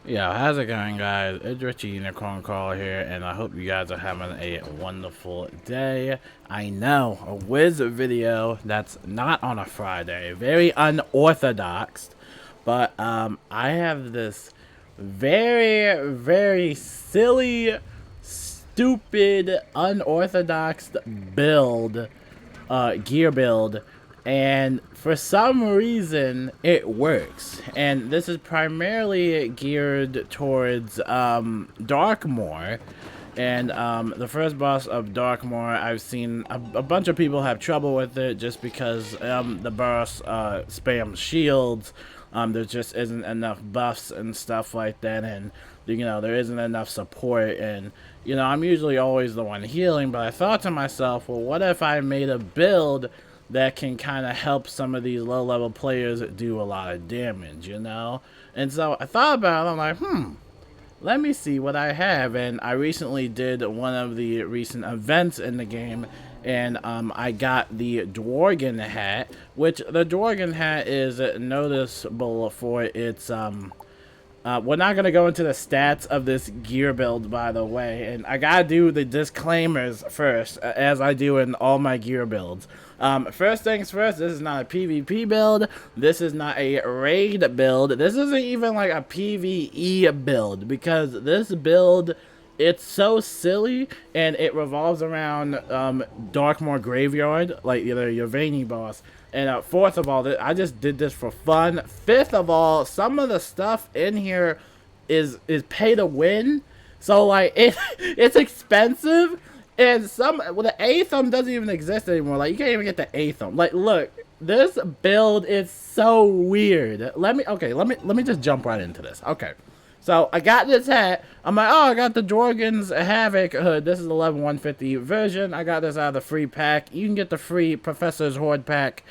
Yo, how's it going, guys? It's Richie Unicorn Call here, and I hope you guys are having a wonderful day. I know, a Wizard video that's not on a Friday, very unorthodox, but I have this very silly, stupid, unorthodox build, gear build, and for some reason it works. And this is primarily geared towards Darkmoor. And the first boss of Darkmoor, I've seen a bunch of people have trouble with it just because the boss spams shields. There just isn't enough buffs and stuff like that, and there isn't enough support. And I'm usually always the one healing, but I thought to myself, well, what if I made a build that can kind of help some of these low-level players do a lot of damage. And so I thought about it. I'm like, let me see what I have. And I recently did one of the recent events in the game, and I got the Dworgen hat, which the Dworgen hat is noticeable for its we're not going to go into the stats of this gear build, by the way, and I gotta do the disclaimers first, as I do in all my gear builds. First things first, this is not a PvP build, this is not a raid build, this isn't even like a PvE build, because this build, it's so silly, and it revolves around Darkmoor Graveyard, like either your Veiny boss. And fourth of all, I just did this for fun. Fifth of all, some of the stuff in here is pay to win, so like it's expensive, and the Aethum doesn't even exist anymore. Like you can't even get the Aethum. Like look, this build is so weird. Let me just jump right into this. Okay. So I got this hat. I'm like, oh, I got the Dworgen's Havoc hood. This is the level 150 version. I got this out of the free pack. You can get the free Professor's Horde pack,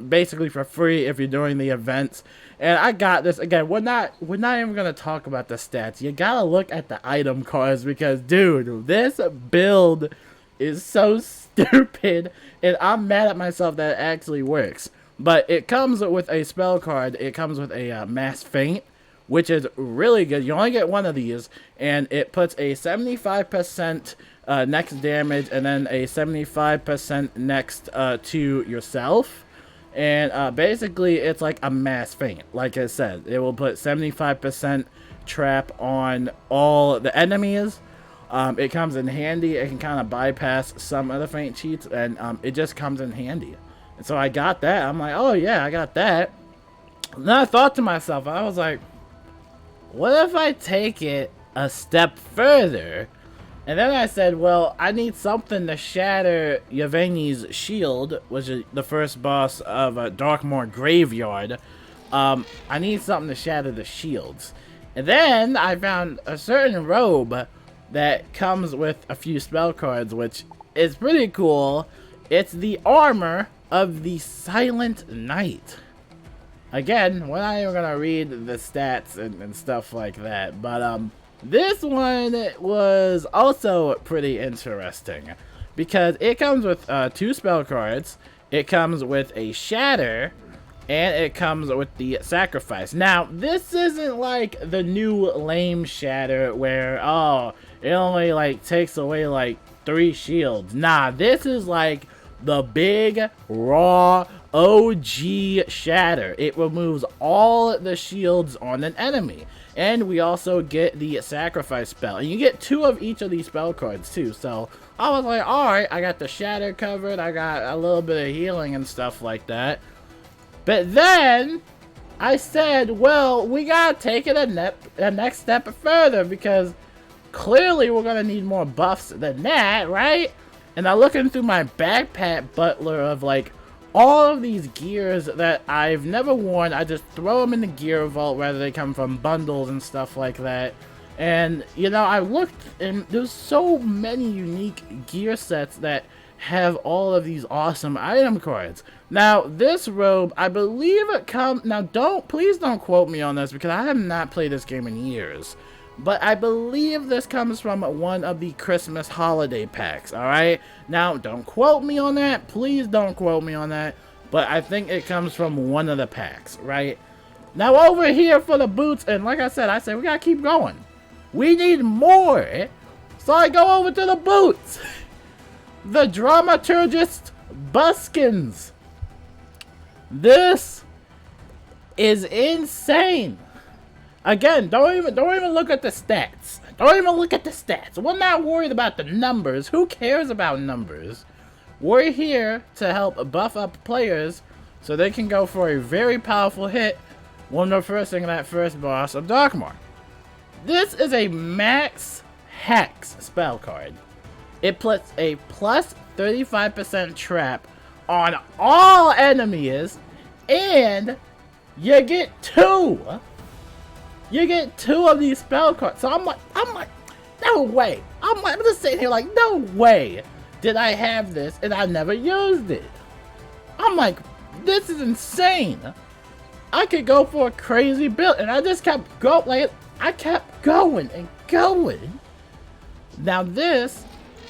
basically for free if you're doing the events. And I got this again. We're not even gonna talk about the stats. You gotta look at the item cards because, dude, this build is so stupid, and I'm mad at myself that it actually works. But it comes with a spell card. It comes with a Mass Feint, which is really good. You only get one of these, and it puts a 75% next damage and then a 75% next to yourself. And basically, it's like a Mass Feint. Like I said, it will put 75% trap on all the enemies. It comes in handy. It can kind of bypass some other feint cheats, and it just comes in handy. And so I got that. I'm like, oh yeah, I got that. And then I thought to myself, I was like, what if I take it a step further? And then I said, well, I need something to shatter Yevgeny's shield, which is the first boss of Darkmoor Graveyard. I need something to shatter the shields. And then I found a certain robe that comes with a few spell cards, which is pretty cool. It's the armor of the Silent Knight. Again, we're not even gonna read the stats and stuff like that, but this one was also pretty interesting because it comes with 2 spell cards, it comes with a shatter, and it comes with the sacrifice. Now, this isn't like the new lame shatter where, oh, it only like takes away like 3 shields. Nah, this is like the big raw OG shatter. It removes all the shields on an enemy, and we also get the sacrifice spell, and you get 2 of each of these spell cards too. So I was like, all right, I got the shatter covered, I got a little bit of healing and stuff like that. But then I said, well, we gotta take it a next step further, because clearly we're gonna need more buffs than that, right? And I'm looking through my backpack butler of like all of these gears that I've never worn. I just throw them in the gear vault, whether they come from bundles and stuff like that. And I looked, and there's so many unique gear sets that have all of these awesome item cards. Now this robe, I believe it comes, now please don't quote me on this because I have not played this game in years, but I believe this comes from one of the Christmas holiday packs, alright? Now, don't quote me on that. Please don't quote me on that. But I think it comes from one of the packs, right? Now over here for the boots, and like I said we gotta keep going. We need more. So I go over to the boots. The Dramaturgist buskins. This is insane. Again, don't even look at the stats. Don't even look at the stats. We're not worried about the numbers. Who cares about numbers? We're here to help buff up players so they can go for a very powerful hit when they're facing that first boss of Darkmoor. This is a max hex spell card. It puts a plus 35% trap on all enemies, and you get two. You get two of these spell cards. So I'm like, no way. I'm just sitting here like, no way did I have this and I never used it. I'm like, this is insane. I could go for a crazy build, and I just kept going. Like, I kept going and going. Now this,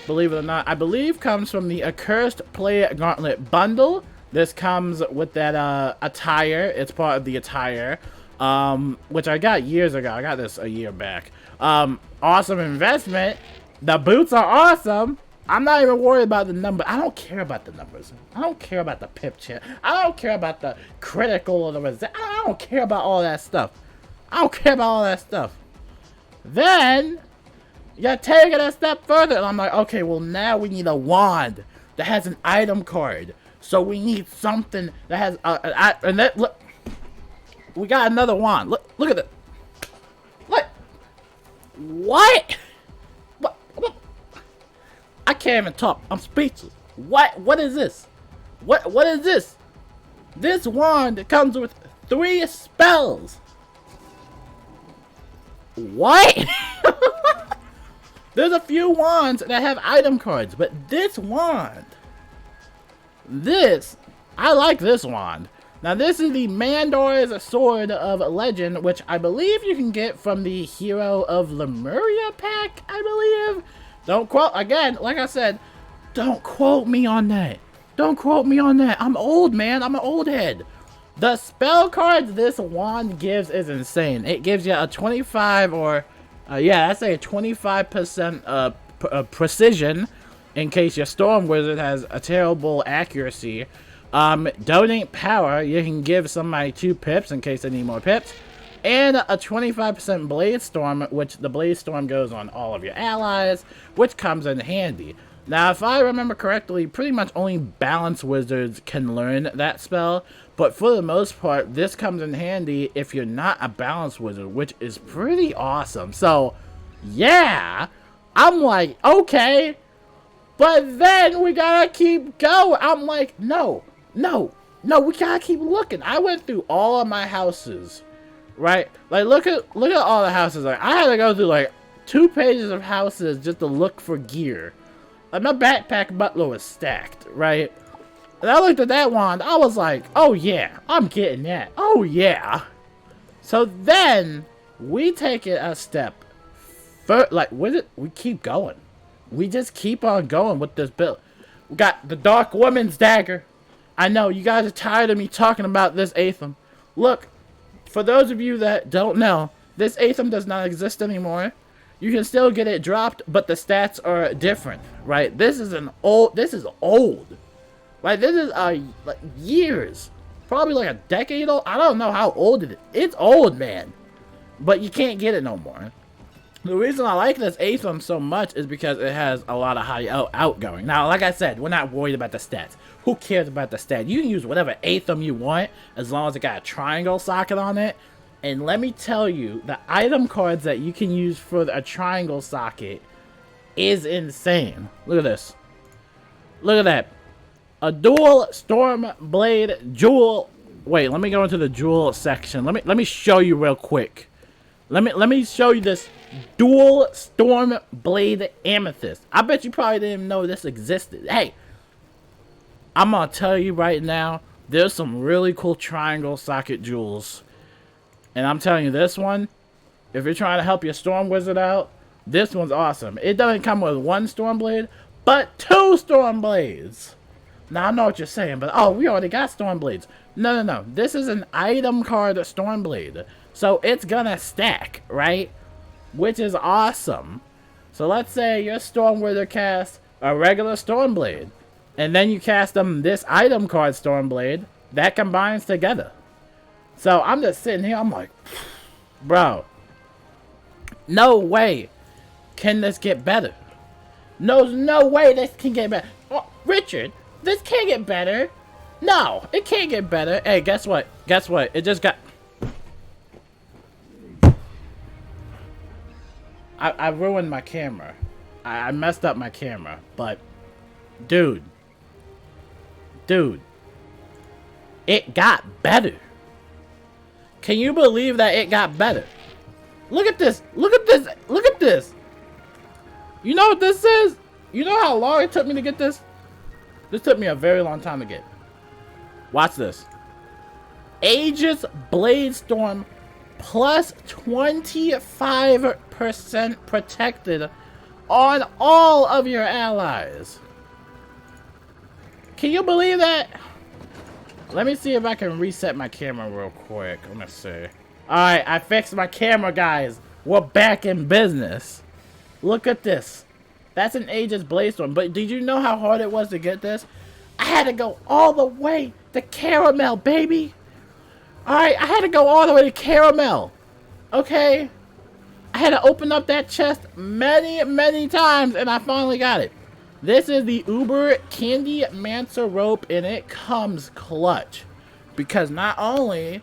believe it or not, I believe comes from the Accursed Player Gauntlet bundle. This comes with that attire. It's part of the attire, which I got years ago. I got this a year back. Awesome investment. The boots are awesome. I'm not even worried about the number. I don't care about the numbers. I don't care about the pip chip. I don't care about the critical or the resist. I don't care about all that stuff. I don't care about all that stuff. Then you take it a step further, and I'm like, okay, well now we need a wand that has an item card. So we need something that has and that, look, we got another wand. Look at it. Look. What? I can't even talk. I'm speechless. What is this? What is this? This wand comes with 3 spells. What? There's a few wands that have item cards, but this wand, I like this wand. Now this is the Mandor's Sword of Legend, which I believe you can get from the Hero of Lemuria pack, I believe. Don't quote, again, like I said, don't quote me on that. Don't quote me on that. I'm old, man. I'm an old head. The spell cards this wand gives is insane. It gives you a 25 or, yeah, I say a 25% precision in case your Storm Wizard has a terrible accuracy. Donate power. You can give somebody 2 pips in case they need more pips. And a 25% Blade Storm, which the Blade Storm goes on all of your allies, which comes in handy. Now, if I remember correctly, pretty much only Balance Wizards can learn that spell, but for the most part, this comes in handy if you're not a Balance Wizard, which is pretty awesome. So, yeah, I'm like, okay, but then we gotta keep going. I'm like, no, we gotta keep looking. I went through all of my houses. Right? Like, look at all the houses. Like, I had to go through, like, 2 pages of houses just to look for gear. Like, my backpack butler was stacked, right? And I looked at that wand. I was like, oh, yeah. I'm getting that. Oh, yeah. So then, we take it a step further. Like, we keep going. We just keep on going with this build. We got the Dark Woman's Dagger. I know, you guys are tired of me talking about this Aetham. Look. For those of you that don't know, this Aetham does not exist anymore. You can still get it dropped, but the stats are different, right? This is old. Like, this is like years, probably like a decade old. I don't know how old it is. It's old, man, but you can't get it no more. The reason I like this Aetham so much is because it has a lot of high outgoing. Now, like I said, we're not worried about the stats. Who cares about the stat? You can use whatever Aetham you want as long as it got a triangle socket on it. And let me tell you, the item cards that you can use for a triangle socket is insane. Look at this. Look at that. A dual Storm Blade jewel. Wait, let me go into the jewel section. Let me show you real quick. Let me show you this dual Storm Blade Amethyst. I bet you probably didn't even know this existed. Hey, I'm gonna tell you right now, there's some really cool triangle socket jewels. And I'm telling you, this one, if you're trying to help your Storm Wizard out, this one's awesome. It doesn't come with 1 Storm Blade, but 2 Storm Blades. Now, I know what you're saying, but oh, we already got Stormblades. No, no, no. This is an item card Stormblade. So it's gonna stack, right? Which is awesome. So let's say your Stormwizard casts a regular Stormblade. And then you cast them this item card Stormblade. That combines together. So I'm just sitting here, I'm like, bro. No way can this get better. No way this can get better. Oh, Richard, this can't get better. No, it can't get better. Hey, guess what? Guess what? It just got... I ruined my camera. I messed up my camera. But, dude. Dude. It got better. Can you believe that it got better? Look at this. Look at this. Look at this. You know what this is? You know how long it took me to get this? This took me a very long time to get. Watch this. Aegis Bladestorm plus 25% protected on all of your allies. Can you believe that? Let me see if I can reset my camera real quick. Let me see. Alright, I fixed my camera, guys. We're back in business. Look at this. That's an Aegis Bladestorm. But did you know how hard it was to get this? I had to go all the way to Caramel, baby. Alright, I had to go all the way to Caramel. Okay? I had to open up that chest many times, and I finally got it. This is the Uber Candy Mancer Rope, and it comes clutch. Because not only...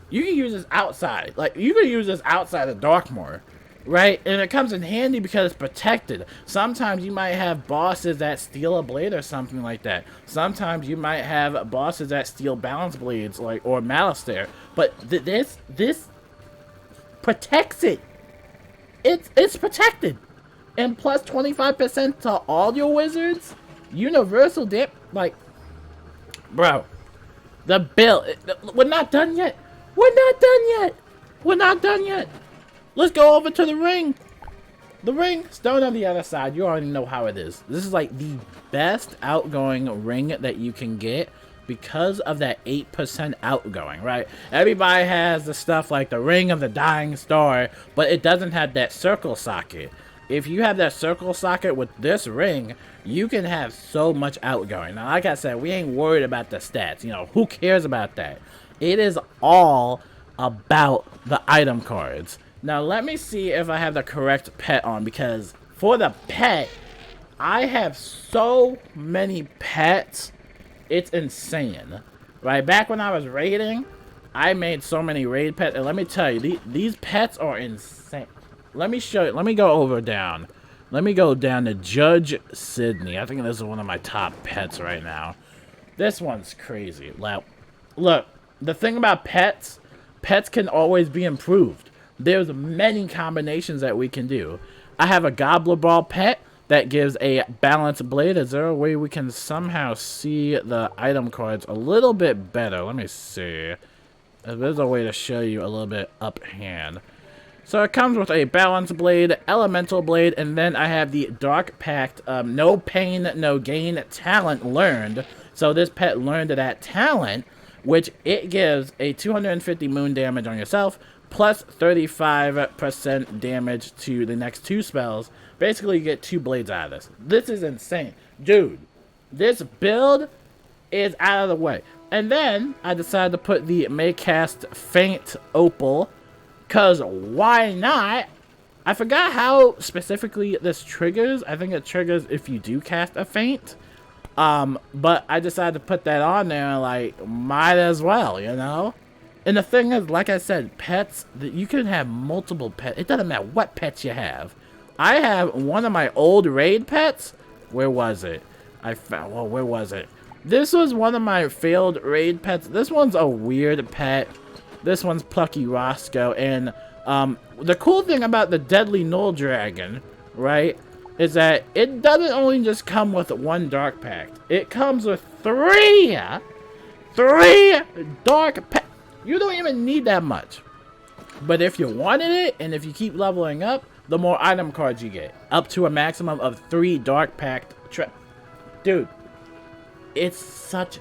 You can use this outside. Like, you can use this outside of Darkmoor. Right? And it comes in handy because it's protected. Sometimes you might have bosses that steal a blade or something like that. Sometimes you might have bosses that steal balance blades, like, or Malistaire. But this protects it. It's protected. And plus 25% to all your wizards. Universal dip. Like, bro. The build. We're not done yet. We're not done yet. We're not done yet. Let's go over to the ring. The ring, stone on the other side. You already know how it is. This is like the best outgoing ring that you can get because of that 8% outgoing, right? Everybody has the stuff like the Ring of the Dying Star, but it doesn't have that circle socket. If you have that circle socket with this ring, you can have so much outgoing. Now, like I said, we ain't worried about the stats. You know, who cares about that? It is all about the item cards. Now, let me see if I have the correct pet on, because for the pet, I have so many pets, it's insane. Right, back when I was raiding, I made so many raid pets, and let me tell you, these pets are insane. Let me show you, let me go down. Let me go down to Judge Sydney. I think this is one of my top pets right now. This one's crazy. Look, the thing about pets can always be improved. There's many combinations that we can do. I have a Gobbler Ball pet that gives a balanced blade. Is there a way we can somehow see the item cards a little bit better? Let me see. There's a way to show you a little bit up hand. So it comes with a balance blade, elemental blade, and then I have the Dark Pact, no pain, no gain talent learned. So this pet learned that talent, which it gives a 250 moon damage on yourself, plus 35% damage to the next 2 spells. Basically, you get 2 blades out of this. This is insane. Dude, this build is out of the way. And then, I decided to put the Maycast Faint Opal, because why not? I forgot how specifically this triggers. I think it triggers if you do cast a Faint. But I decided to put that on there, like, might as well, you know? And the thing is, like I said, pets, you can have multiple pets. It doesn't matter what pets you have. I have one of my old raid pets. Where was it? Well, where was it? This was one of my failed raid pets. This one's a weird pet. This one's Plucky Roscoe. And the cool thing about the Deadly Null Dragon, right, is that it doesn't only just come with 1 Dark Pact. It comes with 3 Dark Pacts. You don't even need that much. But if you wanted it, and if you keep leveling up, the more item cards you get. Up to a maximum of 3 Dark Pact. Dude, it's such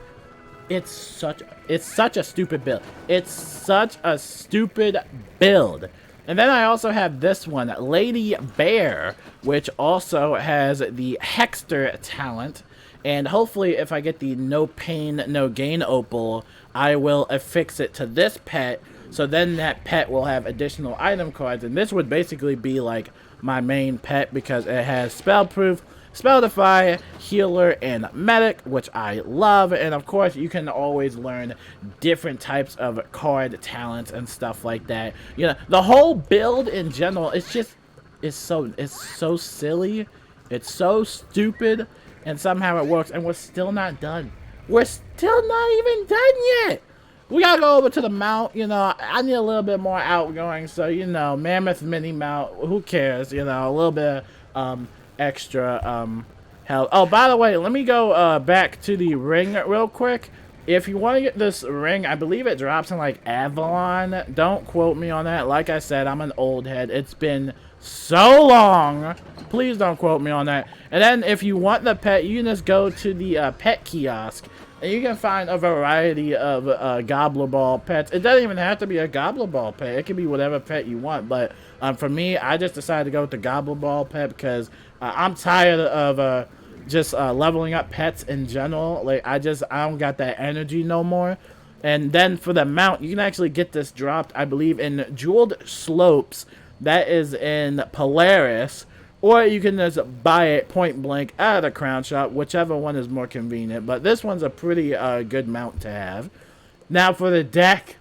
a stupid build. It's such a stupid build. And then I also have this one, Lady Bear, which also has the Hexter talent. And hopefully if I get the no pain, no gain opal, I will affix it to this pet. So then that pet will have additional item cards. And this would basically be like my main pet because it has spell proof, spell defy, healer, and medic, which I love. And of course you can always learn different types of card talents and stuff like that. You know, the whole build in general, it's so silly, it's so stupid, and somehow it works. And we're still not done. We're still not even done yet. We gotta go over to the mount. You know, I need a little bit more outgoing, so you know, Mammoth mini mount, who cares, you know, a little bit extra health. Oh, by the way, let me go back to the ring real quick. If you want to get this ring, I believe it drops in like Avalon. Don't quote me on that. Like I said, I'm an old head. It's been so long. Please don't quote me on that. And then if you want the pet, you can just go to the pet kiosk and you can find a variety of Gobbler Ball pets. It doesn't even have to be a Gobbler Ball pet. It can be whatever pet you want. But for me, I just decided to go with the Gobbler Ball pet because I'm tired of just leveling up pets in general. Like, I don't got that energy no more. And then for the mount, you can actually get this dropped, I believe, in Jeweled Slopes. That is in Polaris. Or you can just buy it point blank out of the crown shop, whichever one is more convenient. But this one's a pretty good mount to have. Now for the deck,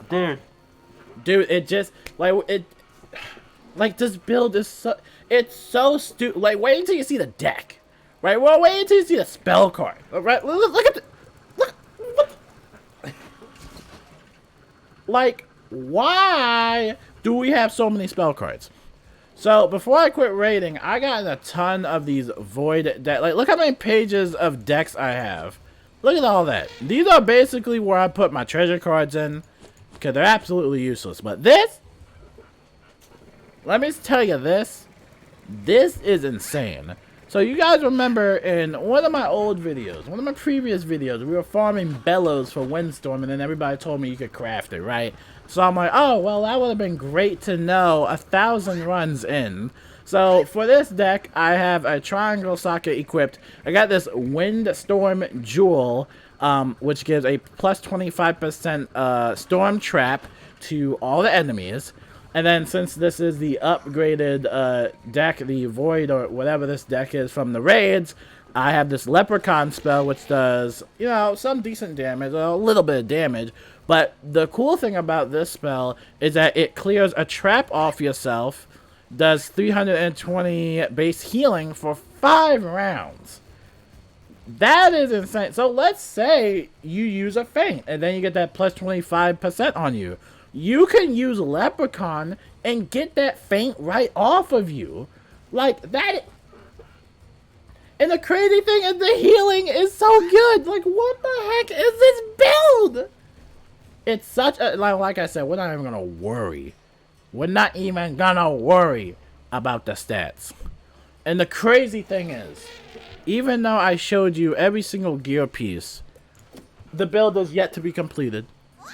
dude, it just like this build is it's so stupid. Like, wait until you see the deck, right? Well, wait until you see the spell card. Right? Look at the look. Like, why do we have so many spell cards? So, before I quit raiding, I got a ton of these void decks. Like, look how many pages of decks I have. Look at all that. These are basically where I put my treasure cards in, because they're absolutely useless. But this, let me tell you this is insane. So, you guys remember in one of my old videos, one of my previous videos, we were farming bellows for Windstorm, and then everybody told me you could craft it, right? So I'm like, oh, well, that would have been great to know 1,000 runs in. So for this deck, I have a triangle socket equipped. I got this Windstorm Jewel, which gives a plus 25% storm trap to all the enemies. And then since this is the upgraded deck, the Void or whatever this deck is from the raids, I have this Leprechaun spell, which does, you know, some decent damage, a little bit of damage. But the cool thing about this spell is that it clears a trap off yourself, does 320 base healing for 5 rounds. That is insane. So let's say you use a feint, and then you get that plus 25% on you. You can use Leprechaun and get that feint right off of you. Like, that. And the crazy thing is the healing is so good. Like, what the heck is this build? It's such a, like I said, we're not even gonna worry. We're not even gonna worry about the stats. And the crazy thing is, even though I showed you every single gear piece, the build is yet to be completed.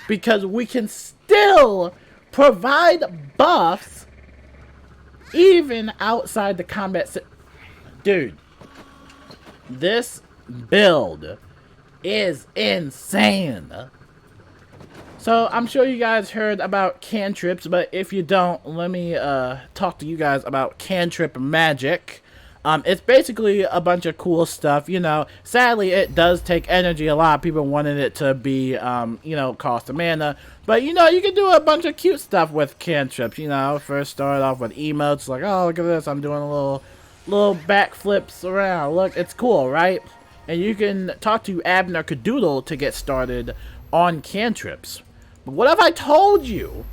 Because we can still provide buffs even outside the combat. Dude, this build is insane. So, I'm sure you guys heard about cantrips, but if you don't, let me talk to you guys about cantrip magic. It's basically a bunch of cool stuff, you know. Sadly, it does take energy. A lot of people wanted it to be, you know, cost of mana. But, you know, you can do a bunch of cute stuff with cantrips, you know. First start off with emotes, like, oh, look at this, I'm doing a little backflips around. Look, it's cool, right? And you can talk to Abner Cadoodle to get started on cantrips. But what if I told you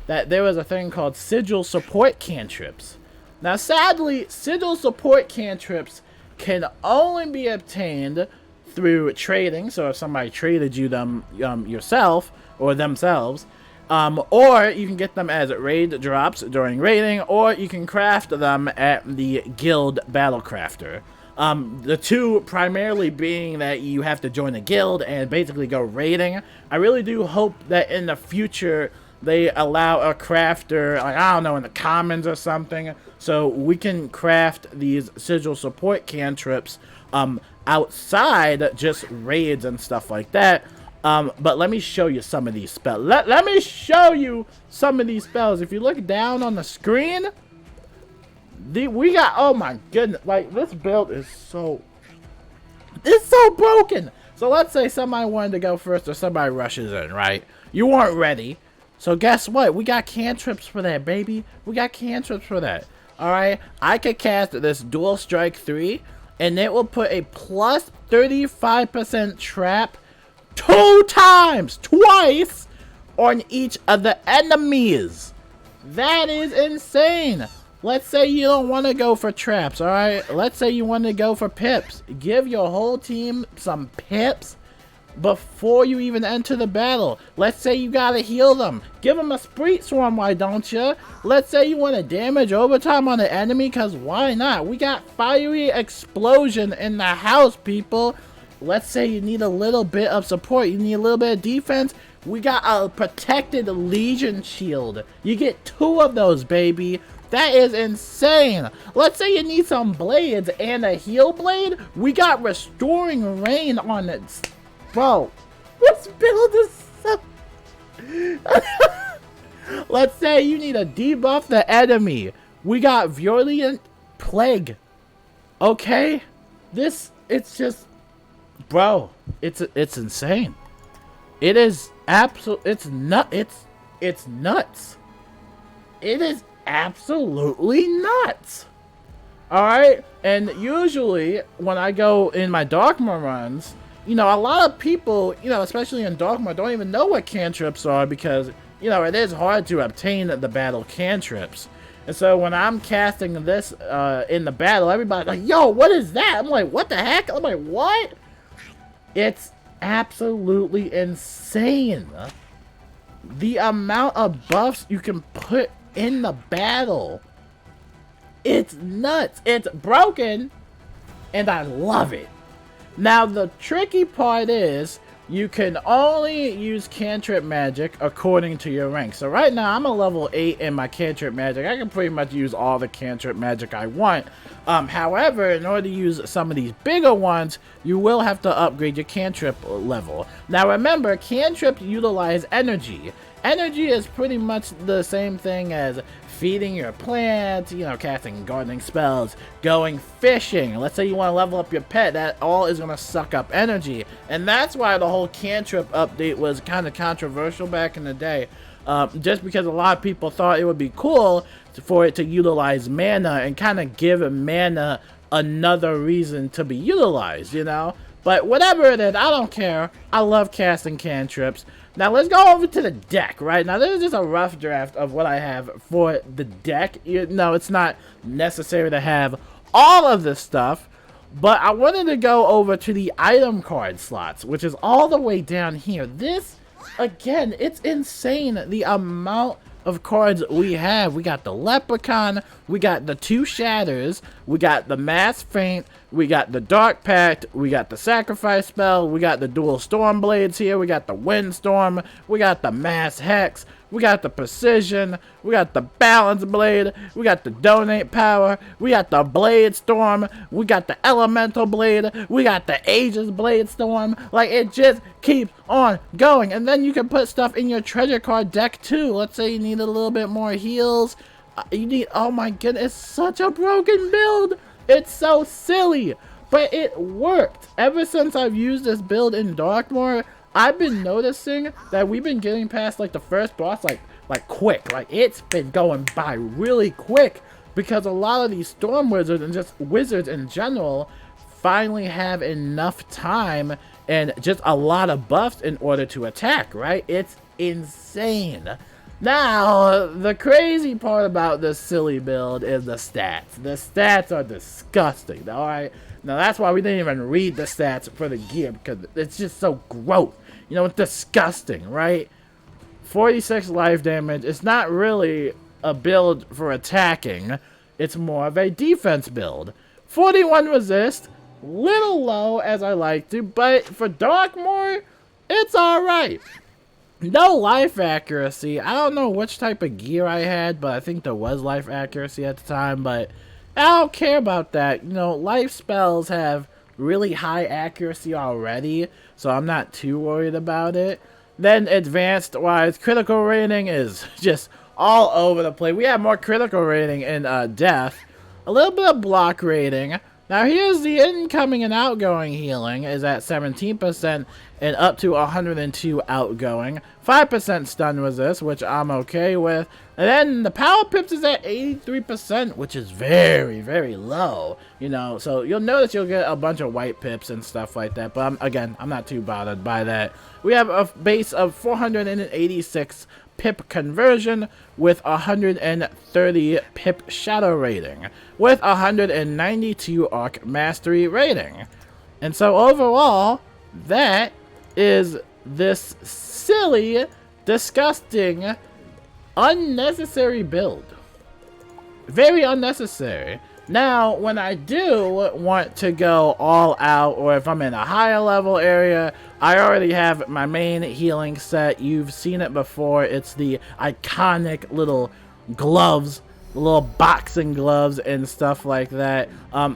that there was a thing called sigil support cantrips? Now, sadly, sigil support cantrips can only be obtained through trading. So if somebody traded you them yourself or themselves, or you can get them as raid drops during raiding, or you can craft them at the guild battlecrafter. The two primarily being that you have to join a guild and basically go raiding. I really do hope that in the future they allow a crafter, like, I don't know, in the commons or something, so we can craft these sigil support cantrips outside just raids and stuff like that. But let me show you some of these spells. Let me show you some of these spells. If you look down on the screen, we got, oh my goodness, like, this build is so, it's so broken. So let's say somebody wanted to go first or somebody rushes in, right? You weren't ready. So guess what? We got cantrips for that, baby. We got cantrips for that. Alright? I could cast this Dual Strike 3, and it will put a plus 35% trap twice on each of the enemies. That is insane. Let's say you don't want to go for traps, alright? Let's say you want to go for pips. Give your whole team some pips before you even enter the battle. Let's say you gotta heal them. Give them a Sprite Swarm, why don't you? Let's say you want to damage overtime on the enemy, because why not? We got Fiery Explosion in the house, people. Let's say you need a little bit of support. You need a little bit of defense. We got a Protected Legion Shield. You get 2 of those, baby. That is insane. Let's say you need some blades and a heal blade. We got Restoring Rain on it. Bro, this build is so... Let's say you need to debuff the enemy. We got Virulent Plague. Okay? It's just... Bro, it's insane. It is it's nuts. It is absolutely nuts. Alright? And usually, when I go in my Darkmoor runs, you know, a lot of people, you know, especially in Darkmoor, don't even know what cantrips are because, you know, it is hard to obtain the battle cantrips. And so when I'm casting this in the battle, everybody's like, yo, what is that? I'm like, what the heck? I'm like, what? It's absolutely insane. The amount of buffs you can put in the battle. It's nuts. It's broken. And I love it. Now, the tricky part is you can only use cantrip magic according to your rank. So right now, I'm a level 8 in my cantrip magic. I can pretty much use all the cantrip magic I want. However, in order to use some of these bigger ones, you will have to upgrade your cantrip level. Now remember, cantrips utilize energy. Energy is pretty much the same thing as feeding your plants, you know, casting gardening spells, going fishing. Let's say you want to level up your pet, that all is going to suck up energy. And that's why the whole cantrip update was kind of controversial back in the day. Just because a lot of people thought it would be cool for it to utilize mana and kind of give mana another reason to be utilized, you know? But whatever it is, I don't care. I love casting cantrips. Now let's go over to the deck, right? Now this is just a rough draft of what I have for the deck. You know, it's not necessary to have all of this stuff, but I wanted to go over to the item card slots, which is all the way down here. This, again, it's insane the amount of cards we have. We got the Leprechaun, we got the 2 Shatters, we got the Mass Feint, we got the Dark Pact, we got the Sacrifice Spell, we got the Dual Storm Blades here, we got the Windstorm, we got the Mass Hex, we got the Precision, we got the Balance Blade, we got the Donate Power, we got the Blade Storm, we got the Elemental Blade, we got the Aegis Blade Storm. Like, it just keeps on going. And then you can put stuff in your treasure card deck too. Let's say you need a little bit more heals. You need, oh my goodness, it's such a broken build. It's so silly, but it worked. Ever since I've used this build in Darkmoor, I've been noticing that we've been getting past like the first boss like quick. Like, it's been going by really quick because a lot of these storm wizards and just wizards in general finally have enough time and just a lot of buffs in order to attack, right? It's insane. Now, the crazy part about this silly build is the stats. The stats are disgusting, alright? Now, that's why we didn't even read the stats for the gear, because it's just so gross. You know, it's disgusting, right? 46 life damage. It's not really a build for attacking. It's more of a defense build. 41 resist, little low as I like to, but for Darkmoor, it's alright. No life accuracy. I don't know which type of gear I had, but I think there was life accuracy at the time, but I don't care about that. You know, life spells have really high accuracy already, so I'm not too worried about it. Then advanced wise, critical rating is just all over the place. We have more critical rating in death, a little bit of block rating. Now here's the incoming and outgoing healing is at 17% and up to 102 outgoing. 5% stun resist, which I'm okay with. And then the power pips is at 83%, which is very, very low. You know, so you'll notice you'll get a bunch of white pips and stuff like that. But again, I'm not too bothered by that. We have a base of 486 pip conversion with 130 pip shadow rating with 192 arc mastery rating. And so overall, that is this silly, disgusting, unnecessary build. Very unnecessary. Now, when I do want to go all out, or if I'm in a higher level area, I already have my main healing set. You've seen it before. It's the iconic little gloves, little boxing gloves and stuff like that.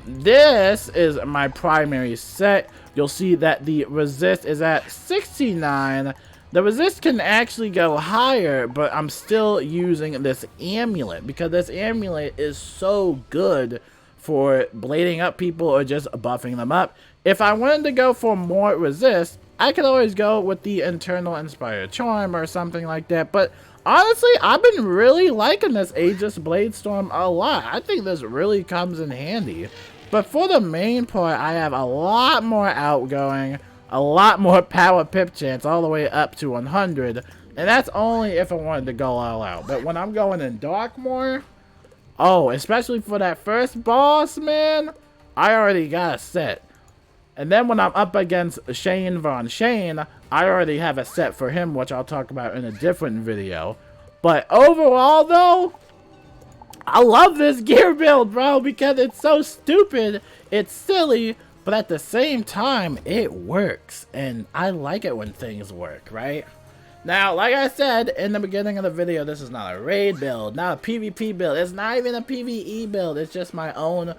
This is my primary set. You'll see that the resist is at 69. The resist can actually go higher, but I'm still using this amulet because this amulet is so good for blading up people or just buffing them up. If I wanted to go for more resist, I could always go with the internal inspired charm or something like that. But honestly, I've been really liking this Aegis Bladestorm a lot. I think this really comes in handy. But for the main part, I have a lot more outgoing, a lot more power pip chance all the way up to 100, and that's only if I wanted to go all out. But when I'm going in Darkmoor, oh, especially for that first boss, man, I already got a set. And then when I'm up against Shane Von Shane, I already have a set for him, which I'll talk about in a different video. But overall, though, I love this gear build, bro, because it's so stupid, it's silly, but at the same time, it works, and I like it when things work, right? Now, like I said in the beginning of the video, this is not a raid build, not a PvP build, it's not even a PvE build, it's just my own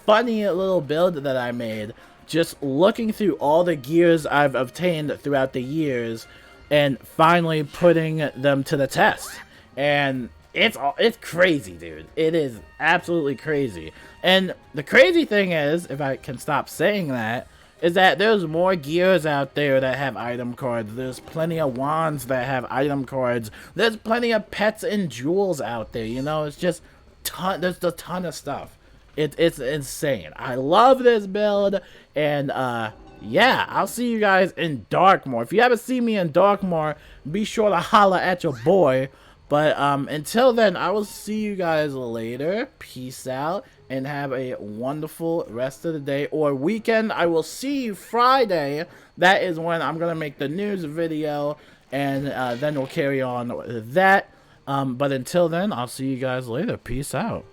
funny little build that I made, just looking through all the gears I've obtained throughout the years, and finally putting them to the test. And it's crazy, dude. It is absolutely crazy. And the crazy thing is, if I can stop saying that, is that there's more gears out there that have item cards. There's plenty of wands that have item cards. There's plenty of pets and jewels out there. You know, it's just there's a ton of stuff. It's insane. I love this build, and yeah, I'll see you guys in Darkmoor. If you haven't seen me in Darkmoor, be sure to holla at your boy. But until then, I will see you guys later. Peace out, and have a wonderful rest of the day or weekend. I will see you Friday. That is when I'm going to make the news video, and then we'll carry on with that. But until then, I'll see you guys later. Peace out.